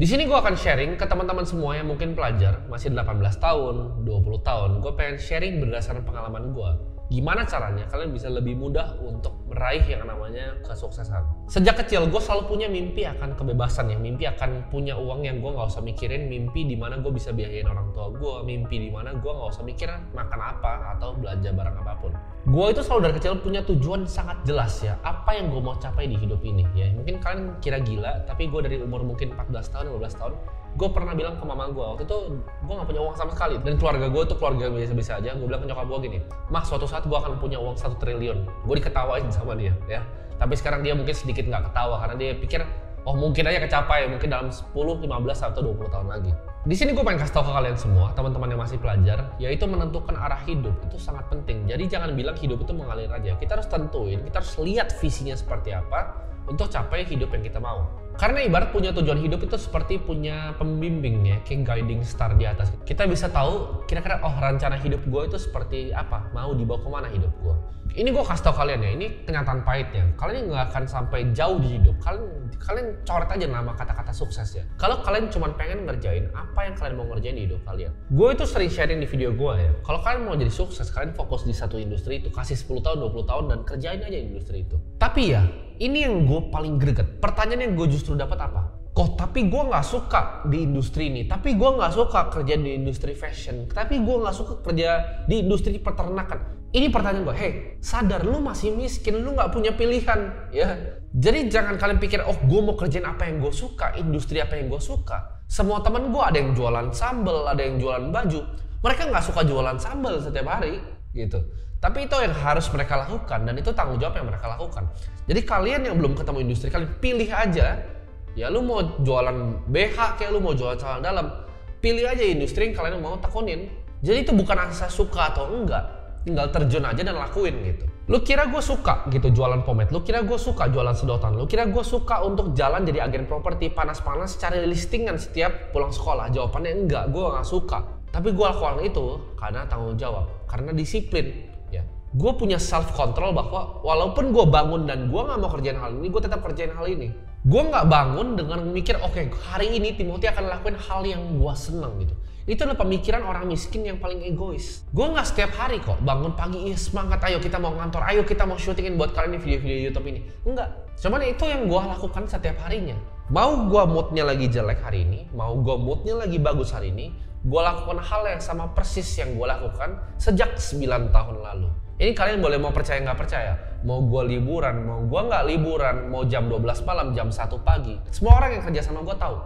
Di sini gue akan sharing ke teman-teman semua yang mungkin pelajar, masih 18 tahun, 20 tahun. Gue pengen sharing berdasarkan pengalaman gue. Gimana caranya kalian bisa lebih mudah untuk meraih yang namanya kesuksesan. Sejak kecil gue selalu punya mimpi akan kebebasan ya. Mimpi akan punya uang yang gue gak usah mikirin. Mimpi dimana gue bisa biayain orang tua gue. Mimpi dimana gue gak usah mikir makan apa atau belanja barang apapun. Gue itu selalu dari kecil punya tujuan sangat jelas ya. Apa yang gue mau capai di hidup ini ya. Mungkin kalian kira gila, tapi gue dari umur mungkin 14 tahun, 15 tahun, gue pernah bilang ke mama gue, waktu itu gue gak punya uang sama sekali. Dan keluarga gue tuh keluarga biasa-biasa aja. Gue bilang ke nyokap gue gini, "Mah, suatu saat gue akan punya uang 1 triliun. Gue diketawain sama dia ya. Tapi sekarang dia mungkin sedikit gak ketawa karena dia pikir, oh mungkin aja kecapai, mungkin dalam 10, 15, atau 20 tahun lagi. Di sini gue pengen kasih tahu ke kalian semua, teman-teman yang masih pelajar, yaitu menentukan arah hidup itu sangat penting. Jadi jangan bilang hidup itu mengalir aja. Kita harus tentuin, kita harus lihat visinya seperti apa untuk capai hidup yang kita mau. Karena ibarat punya tujuan hidup itu seperti punya pembimbing ya, kayak guiding star di atas. Kita bisa tahu kira-kira rencana hidup gue itu seperti apa, mau dibawa kemana hidup gue. Ini gue kasih tau kalian ya, ini kenyataan pahitnya. Kalian nggak akan sampai jauh di hidup. Kalian coret aja nama kata-kata sukses ya. Kalau kalian cuma pengen ngerjain apa yang kalian mau ngerjain di hidup kalian. Gue itu sering sharing di video gue ya. Kalau kalian mau jadi sukses, kalian fokus di satu industri itu, kasih 10 tahun, 20 tahun dan kerjain aja industri itu. Tapi ya, ini yang gue paling greget. Pertanyaan yang gue justru dapat apa? Kok tapi gue nggak suka di industri ini, tapi gue nggak suka kerja di industri fashion, tapi gue nggak suka kerja di industri peternakan. Ini pertanyaan gue, hey sadar lu masih miskin, lu nggak punya pilihan ya. Jadi jangan kalian pikir, oh gue mau kerjain apa yang gue suka, industri apa yang gue suka. Semua teman gue ada yang jualan sambal, ada yang jualan baju. Mereka nggak suka jualan sambal setiap hari gitu. Tapi itu yang harus mereka lakukan dan itu tanggung jawab yang mereka lakukan. Jadi kalian yang belum ketemu industri, kalian pilih aja. Ya lu mau jualan BH kayak lu mau jualan celana dalam, pilih aja industri yang kalian mau tekunin. Jadi itu bukan asal suka atau enggak, tinggal terjun aja dan lakuin gitu. Lu kira gue suka gitu jualan pomade, lu kira gue suka jualan sedotan, lu kira gue suka untuk jalan jadi agen properti panas-panas cari listingan setiap pulang sekolah? Jawabannya enggak, gue gak suka. Tapi gue lakukan itu karena tanggung jawab, karena disiplin ya. Gue punya self control bahwa walaupun gue bangun dan gue gak mau kerjain hal ini, gue tetap kerjain hal ini. Gue nggak bangun dengan mikir, oke, hari ini Timothy akan lakuin hal yang gue seneng gitu. Itu adalah pemikiran orang miskin yang paling egois. Gue nggak setiap hari kok bangun pagi, semangat, ayo kita mau ngantor, ayo kita mau syutingin buat kalian video-video YouTube ini. Enggak. Cuman itu yang gue lakukan setiap harinya. Mau gue moodnya lagi jelek hari ini, mau gue moodnya lagi bagus hari ini, gue lakukan hal yang sama persis yang gue lakukan sejak 9 tahun lalu. Ini kalian boleh mau percaya nggak percaya. Mau gue liburan, mau gue nggak liburan, mau jam 12 malam, jam 1 pagi. Semua orang yang kerja sama gue tahu.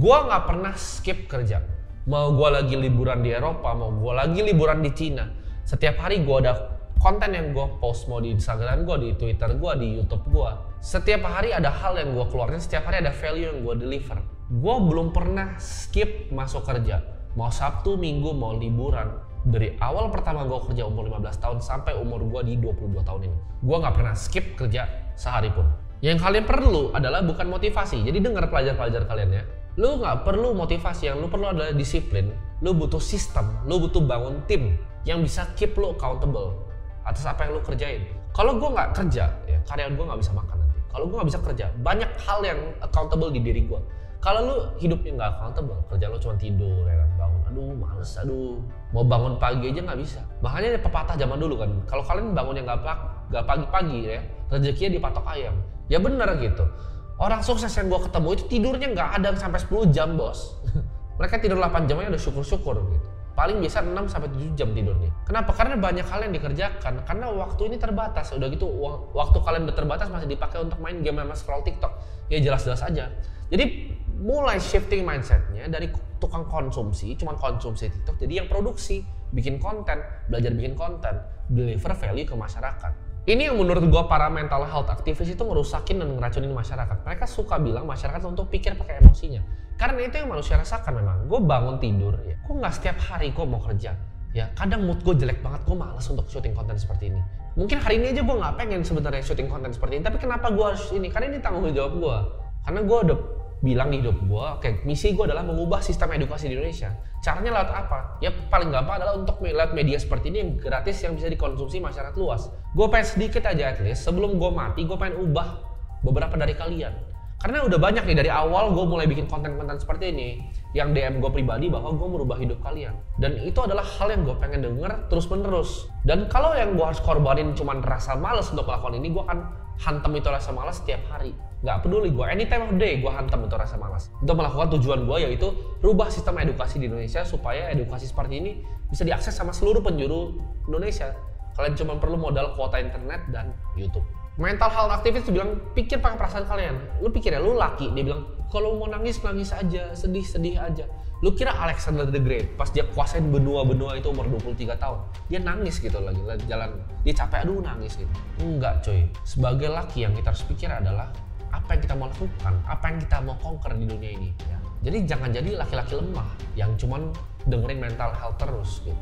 Gue nggak pernah skip kerja. Mau gue lagi liburan di Eropa, mau gue lagi liburan di Cina. Setiap hari gue ada konten yang gue post, mau di Instagram gue, di Twitter gue, di YouTube gue. Setiap hari ada hal yang gue keluarin, setiap hari ada value yang gue deliver. Gue belum pernah skip masuk kerja. Mau Sabtu, Minggu, mau liburan. Dari awal pertama gue kerja umur 15 tahun sampai umur gue di 22 tahun ini. Gue gak pernah skip kerja sehari pun. Yang kalian perlu adalah bukan motivasi. Jadi dengar pelajar-pelajar kalian ya. Lu gak perlu motivasi, yang lu perlu adalah disiplin. Lu butuh sistem, lu butuh bangun tim yang bisa keep lu accountable atas apa yang lu kerjain. Kalau gue gak kerja, ya karyawan gue gak bisa makan nanti. Kalau gue gak bisa kerja, banyak hal yang accountable di diri gue. Kalau lu hidupnya nggak accountable, kerja lu cuma tidur ya kan, bangun, aduh males, aduh mau bangun pagi aja nggak bisa. Makanya ada pepatah zaman dulu kan, kalau kalian bangunnya nggak pagi-pagi ya, rezekinya dipatok ayam. Ya bener gitu. Orang sukses yang gua ketemu itu tidurnya nggak ada sampai 10 jam bos. Mereka tidur 8 jam aja udah syukur-syukur gitu. Paling biasa 6 sampai 7 jam tidurnya. Kenapa? Karena banyak hal yang dikerjakan. Karena waktu ini terbatas. Udah gitu waktu kalian udah terbatas masih dipakai untuk main game sama scroll TikTok. Ya jelas-jelas aja. Jadi mulai shifting mindsetnya dari tukang konsumsi, cuman konsumsi TikTok, jadi yang produksi, bikin konten, belajar bikin konten, deliver value ke masyarakat. Ini yang menurut gua para mental health aktivis itu ngerusakin dan ngeracunin masyarakat. Mereka suka bilang masyarakat untuk pikir pakai emosinya. Karena itu yang manusia rasakan memang. Gue bangun tidur, ya, gue nggak setiap hari gue mau kerja. Ya, kadang mood gue jelek banget, gue malas untuk syuting konten seperti ini. Mungkin hari ini aja gue nggak pengen sebenarnya syuting konten seperti ini, tapi kenapa gue harus ini? Karena ini tanggung jawab gue. Karena gue udah bilang di hidup gue, oke, misi gue adalah mengubah sistem edukasi di Indonesia. Caranya lewat apa? Ya paling gampang adalah untuk lewat media seperti ini yang gratis, yang bisa dikonsumsi masyarakat luas. Gue pengen sedikit aja at least, sebelum gue mati, gue pengen ubah beberapa dari kalian. Karena udah banyak nih dari awal gue mulai bikin konten-konten seperti ini yang DM gue pribadi bahwa gue merubah hidup kalian. Dan itu adalah hal yang gue pengen denger terus-menerus. Dan kalau yang gue harus korbanin cuman rasa males untuk melakukan ini, gue akan hantam itu rasa malas setiap hari. Gak peduli gue, anytime of day gue hantam itu rasa malas. Untuk melakukan tujuan gue yaitu rubah sistem edukasi di Indonesia supaya edukasi seperti ini bisa diakses sama seluruh penjuru Indonesia. Kalian cuma perlu modal kuota internet dan YouTube. Mental health aktivis bilang, pikir pakai perasaan kalian. Lu pikir ya, lu laki, dia bilang, kalau mau nangis, nangis aja, sedih aja. Lu kira Alexander the Great, pas dia kuasain benua-benua itu umur 23 tahun, dia nangis gitu lagi jalan, dia capek, aduh nangis gitu. Enggak coy, sebagai laki yang kita harus pikir adalah, apa yang kita mau lakukan, apa yang kita mau conquer di dunia ini. Ya. Jadi jangan jadi laki-laki lemah, yang cuman dengerin mental health terus gitu.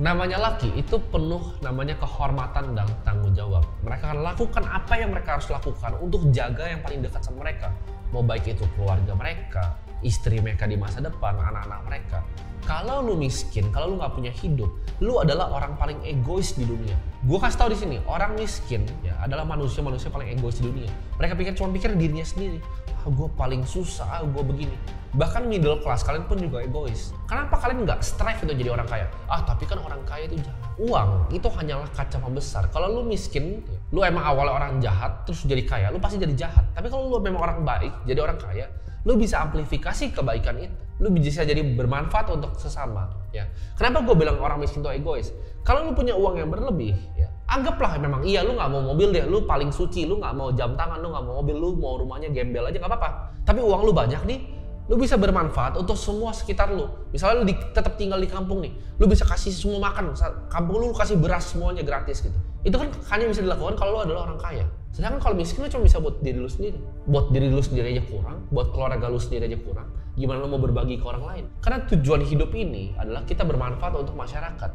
Namanya laki itu penuh namanya kehormatan dan tanggung jawab. Mereka akan lakukan apa yang mereka harus lakukan untuk jaga yang paling dekat sama mereka. Mau baik itu keluarga mereka, istri mereka di masa depan, anak-anak mereka. Kalau lu miskin, kalau lu nggak punya hidup, lu adalah orang paling egois di dunia. Gue kasih tau di sini, orang miskin ya adalah manusia paling egois di dunia. Mereka cuma pikir dirinya sendiri. Gue paling susah, gue begini. Bahkan middle class kalian pun juga egois. Kenapa kalian nggak strive untuk jadi orang kaya? Tapi kan orang kaya itu jahat. Uang itu hanyalah kaca pembesar. Kalau lu miskin, lu emang awalnya orang jahat, terus jadi kaya, lu pasti jadi jahat. Tapi kalau lu memang orang baik, jadi orang kaya, lu bisa amplifikasi kebaikan itu. Lu bisa jadi bermanfaat untuk sesama. Ya. Kenapa gue bilang orang miskin itu egois? Kalau lu punya uang yang berlebih, ya, anggaplah memang iya lu nggak mau mobil deh, lu paling suci, lu nggak mau jam tangan, lu nggak mau mobil, lu mau rumahnya gembel aja nggak apa-apa. Tapi uang lu banyak nih, lu bisa bermanfaat untuk semua sekitar lu. Misalnya lu tetap tinggal di kampung nih, lu bisa kasih semua makan, kampung lu kasih beras semuanya gratis gitu. Itu kan hanya bisa dilakukan kalau lu adalah orang kaya. Sedangkan kalau miskin lu cuma bisa buat diri lu sendiri. Buat diri lu sendiri aja kurang, buat keluarga lu sendiri aja kurang. Gimana lu mau berbagi ke orang lain? Karena tujuan hidup ini adalah kita bermanfaat untuk masyarakat.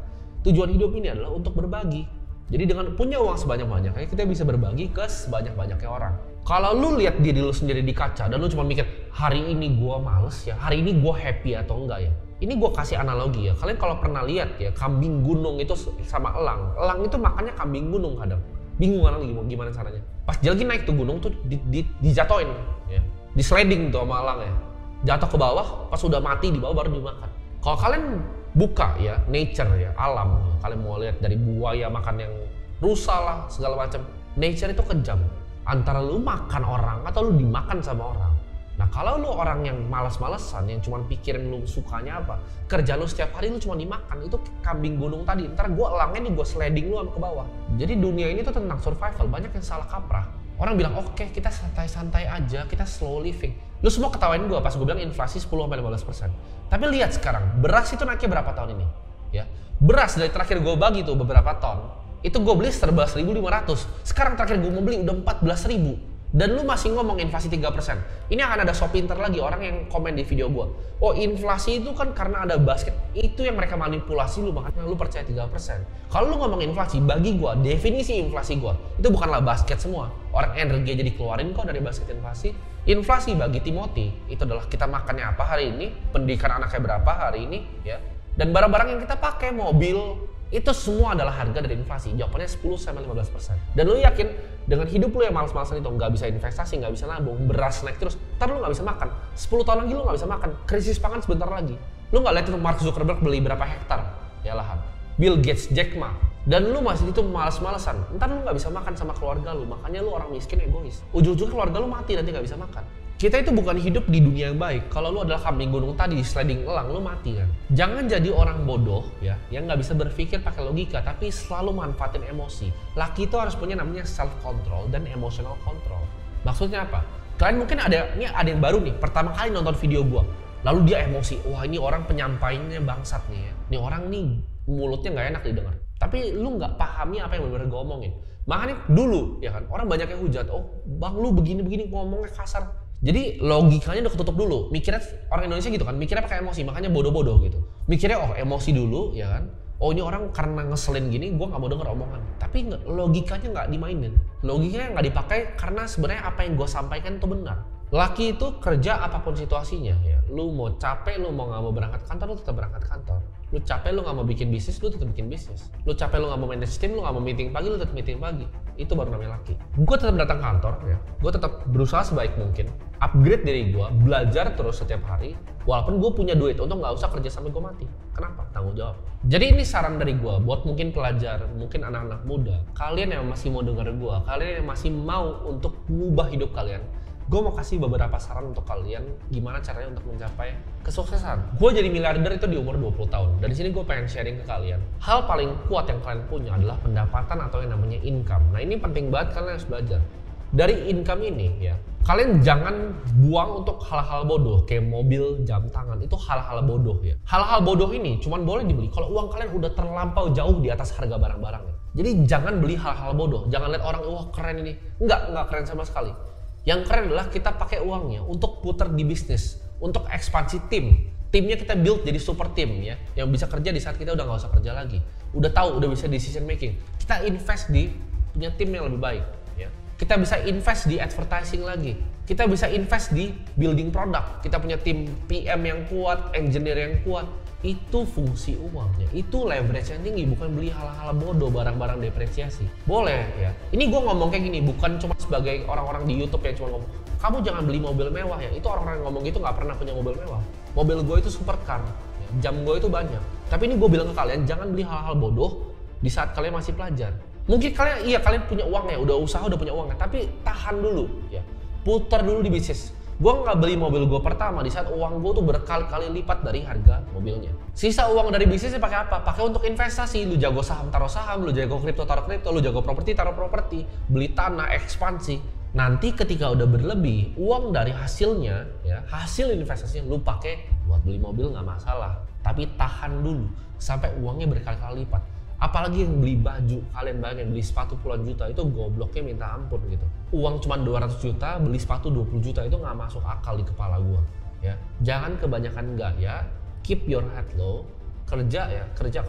Tujuan hidup ini adalah untuk berbagi. Jadi dengan punya uang sebanyak-banyaknya, kita bisa berbagi ke sebanyak-banyaknya orang. Kalau lu lihat diri lu sendiri di kaca dan lu cuma mikir, hari ini gua males ya, hari ini gua happy atau enggak ya. Ini gua kasih analogi ya, kalian kalau pernah lihat ya, kambing gunung itu sama elang. Elang itu makannya kambing gunung kadang. Bingung kan gimana caranya. Pas dia lagi naik tuh gunung tuh dijatoin ya. Di sliding tuh sama elang ya. Jatuh ke bawah, pas udah mati di bawah baru dimakan. Kalau kalian buka ya, nature ya, alam. Kalian mau lihat dari buaya makan yang rusa lah, segala macam. Nature itu kejam. Antara lu makan orang atau lu dimakan sama orang. Nah kalau lu orang yang malas-malesan, yang cuma pikirin lu sukanya apa, kerja lu setiap hari lu cuma dimakan, itu kambing gunung tadi. Ntar gua elangnya nih, gua sliding lu ke bawah. Jadi dunia ini tuh tentang survival, banyak yang salah kaprah. Orang bilang, oke, kita santai-santai aja, kita slow living. Lu semua ketawain gue pas gue bilang inflasi 10-15%. Tapi lihat sekarang, beras itu naiknya berapa tahun ini? Ya, beras dari terakhir gue bagi tuh beberapa ton, itu gue beli 11.500. Sekarang terakhir gue mau beli udah 14.000. Dan lu masih ngomong inflasi 3%. Ini akan ada so pinter lagi orang yang komen di video gue. Oh inflasi itu kan karena ada basket. Itu yang mereka manipulasi lu, makanya lu percaya 3%. Kalau lu ngomong inflasi, bagi gue, definisi inflasi gue, itu bukanlah basket semua. Orang energi jadi keluarin kok dari basket inflasi. Inflasi bagi Timothy, itu adalah kita makannya apa hari ini, pendidikan anaknya berapa hari ini, ya. Dan barang-barang yang kita pakai, mobil, itu semua adalah harga dari inflasi. Jawabannya 10-15%. Dan lu yakin dengan hidup lu yang malas-malasan itu, nggak bisa investasi, nggak bisa nabung, beras naik terus, ntar lu nggak bisa makan. 10 tahun lagi lu nggak bisa makan. Krisis pangan sebentar lagi. Lu nggak lihat itu Mark Zuckerberg beli berapa hektar ya lahan. Bill Gates, Jack Ma. Dan lu masih itu malas-malasan. Ntar lu nggak bisa makan sama keluarga lu. Makanya lu orang miskin egois. Ujung-ujungnya keluarga lu mati nanti nggak bisa makan. Kita itu bukan hidup di dunia yang baik. Kalau lu adalah kambing gunung tadi, sliding elang, lu mati kan. Jangan jadi orang bodoh ya, yang nggak bisa berpikir pakai logika, tapi selalu manfaatin emosi. Laki itu harus punya namanya self control dan emotional control. Maksudnya apa? Kalian mungkin ada yang baru nih, pertama kali nonton video gua, lalu dia emosi. Wah ini orang penyampaiannya bangsat nih ya. Ini orang nih mulutnya nggak enak didengar. Tapi lu nggak pahami apa yang benar-benar gue omongin. Makanya dulu ya kan, orang banyak yang hujat. Oh bang lu begini-begini ngomongnya kasar. Jadi logikanya udah ketutup dulu. Mikirnya orang Indonesia gitu kan, mikirnya pakai emosi, makanya bodoh-bodoh gitu. Mikirnya oh emosi dulu ya kan. Oh ini orang karena ngeselin gini, gue nggak mau denger omongan. Tapi logikanya nggak dimainin. Logikanya nggak dipakai karena sebenarnya apa yang gue sampaikan itu benar. Laki itu kerja apapun situasinya ya. Lu mau capek, lu mau nggak mau berangkat kantor, lu tetap berangkat kantor. Lu Lu capek lu nggak mau bikin bisnis, lu tetap bikin bisnis. Lu capek lu nggak mau manage tim, lu nggak mau meeting pagi, lu tetap meeting pagi. Itu baru namanya laki. Gue tetap datang kantor ya. Gue tetap berusaha sebaik mungkin, upgrade diri gue, belajar terus setiap hari. Walaupun gue punya duit untuk nggak usah kerja sampai gue mati. Kenapa? Tanggung jawab. Jadi ini saran dari gue buat mungkin pelajar, mungkin anak-anak muda. Kalian yang masih mau dengar gue, kalian yang masih mau untuk mengubah hidup kalian. Gue mau kasih beberapa saran untuk kalian gimana caranya untuk mencapai kesuksesan. Gue jadi miliarder itu di umur 20 tahun. Dari sini gue pengen sharing ke kalian. Hal paling kuat yang kalian punya adalah pendapatan atau yang namanya income. Nah ini penting banget kalian harus belajar. Dari income ini ya, kalian jangan buang untuk hal-hal bodoh kayak mobil, jam tangan. Itu hal-hal bodoh ya. Hal-hal bodoh ini cuman boleh dibeli kalau uang kalian udah terlampau jauh di atas harga barang-barangnya. Jadi jangan beli hal-hal bodoh. Jangan lihat orang, wah keren ini. Enggak keren sama sekali. Yang keren adalah kita pakai uangnya untuk putar di bisnis, untuk ekspansi tim. Timnya kita build jadi super team ya, yang bisa kerja di saat kita udah nggak usah kerja lagi. Udah tahu, udah bisa decision making. Kita invest di punya tim yang lebih baik. Ya. Kita bisa invest di advertising lagi. Kita bisa invest di building product. Kita punya tim PM yang kuat, engineer yang kuat. Itu fungsi uangnya, itu leverage yang tinggi, bukan beli hal-hal bodoh, barang-barang depresiasi. Boleh ya, ini gue ngomong kayak gini bukan cuma sebagai orang-orang di YouTube yang cuma ngomong kamu jangan beli mobil mewah ya. Itu orang-orang yang ngomong gitu nggak pernah punya mobil mewah. Mobil gue itu supercar, jam gue itu banyak. Tapi ini gue bilang ke kalian, jangan beli hal-hal bodoh di saat kalian masih pelajar. Mungkin kalian punya uang ya, udah usaha, udah punya uang ya, tapi tahan dulu ya, putar dulu di bisnis. Gue nggak beli mobil gue pertama di saat uang gue tuh berkali-kali lipat dari harga mobilnya. Sisa uang dari bisnisnya pakai apa? Pakai untuk investasi. Lu jago saham, taruh saham. Lu jago kripto, taruh kripto. Lu jago properti, taruh properti. Beli tanah, ekspansi. Nanti ketika udah berlebih, uang dari hasilnya, ya hasil investasinya lu pakai buat beli mobil nggak masalah. Tapi tahan dulu sampai uangnya berkali-kali lipat. Apalagi yang beli baju, kalian bayangin beli sepatu puluhan juta, itu gobloknya minta ampun gitu. Uang cuma 200 juta, beli sepatu 20 juta, itu nggak masuk akal di kepala gua. Ya, jangan kebanyakan gaya, keep your head low, kerja ya, kerja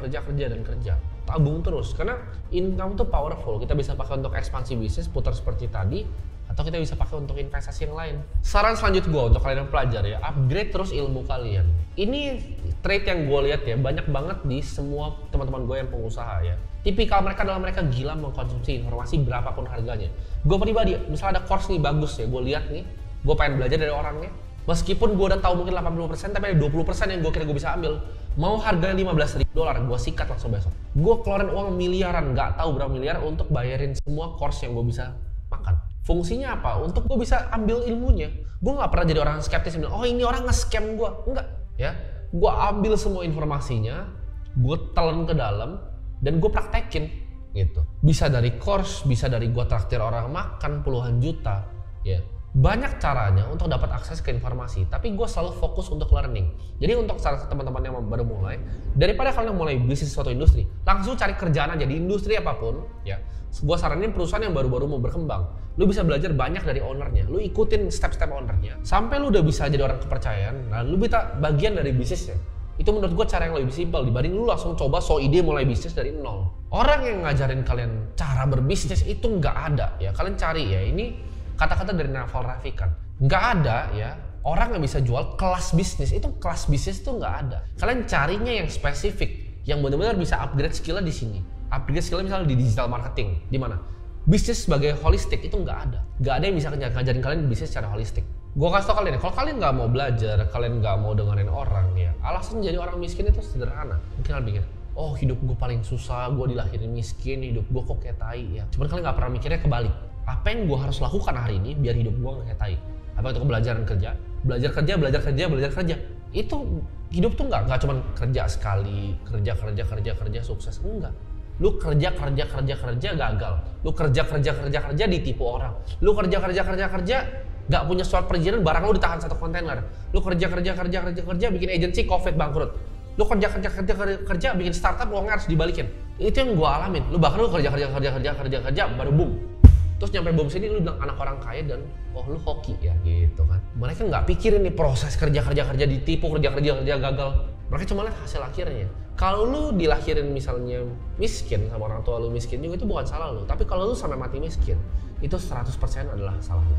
dan kerja. Tabung terus, karena income tuh powerful, kita bisa pakai untuk ekspansi bisnis, putar seperti tadi, atau kita bisa pakai untuk investasi yang lain. Saran selanjutnya gue untuk kalian yang pelajar ya, upgrade terus ilmu kalian. Ini trait yang gue lihat ya, banyak banget di semua teman-teman gue yang pengusaha ya. Tipikal mereka adalah mereka gila mengkonsumsi informasi berapapun harganya. Gue pribadi, misalnya ada course nih bagus ya, gue lihat nih, gue pengen belajar dari orangnya. Meskipun gue udah tahu mungkin 80%, tapi ada 20% yang gue kira gue bisa ambil. Mau harganya $15.000, gue sikat langsung besok. Gue keluarin uang miliaran, nggak tahu berapa miliar untuk bayarin semua course yang gue bisa makan. Fungsinya apa? Untuk gue bisa ambil ilmunya. Gue nggak pernah jadi orang skeptis yang bilang, oh ini orang nge-scam gue. Enggak, ya. Gue ambil semua informasinya, gue telan ke dalam, dan gue praktekin, gitu. Bisa dari course, bisa dari gue traktir orang makan puluhan juta, ya. Banyak caranya untuk dapat akses ke informasi, tapi gue selalu fokus untuk learning. Jadi untuk salah satu teman-teman yang baru mulai, daripada kalian mulai bisnis suatu industri, langsung cari kerjaan aja di industri apapun, ya. Gue saranin perusahaan yang baru-baru mau berkembang. Lu bisa belajar banyak dari ownernya, lu ikutin step-step ownernya, sampai lu udah bisa jadi orang kepercayaan, nah lu bisa bagian dari bisnisnya. Itu menurut gue cara yang lebih simpel dibanding lu langsung coba so ide mulai bisnis dari nol. Orang yang ngajarin kalian cara berbisnis itu nggak ada ya, kalian cari ya, ini kata-kata dari Naval Ravikant. Nggak ada ya, orang yang bisa jual kelas bisnis, itu kelas bisnis itu nggak ada. Kalian carinya yang spesifik, yang benar-benar bisa upgrade skillnya di sini. Upgrade skillnya misalnya di digital marketing, di mana? Bisnis sebagai holistik itu nggak ada. Nggak ada yang bisa ngajarin kalian bisnis secara holistik. Gue kasih tau kalian ya, kalau kalian nggak mau belajar, kalian nggak mau dengerin orang ya, alasan jadi orang miskin itu sederhana. Mungkin kalian pikir, oh hidup gue paling susah, gue dilahirin miskin, hidup gue kok kayak tai ya. Cuman kalian nggak pernah mikirnya kebalik. Apa yang gue harus lakukan hari ini biar hidup gue nggak kayak tai? Apa itu belajar kerja? Itu hidup tuh nggak cuma kerja sekali, kerja sukses, enggak. Lu kerja gagal. Lu kerja ditipu orang. Lu kerja nggak punya surat perizinan, barang lu ditahan satu kontainer. Lu kerja bikin agensi COVID bangkrut. Lu kerja bikin startup, uangnya harus dibalikin. Itu yang gua alamin. Lu bahkan lu kerja baru boom. Terus nyampe boom sini lu bilang anak orang kaya dan oh lu hoki ya gitu kan. Mereka nggak pikirin nih proses kerja ditipu, kerja gagal. Mereka cuma lihat hasil akhirnya. Kalau lu dilahirin misalnya miskin sama orang tua lu miskin juga itu bukan salah lu. Tapi kalau lu sampai mati miskin, itu 100% adalah salah lu.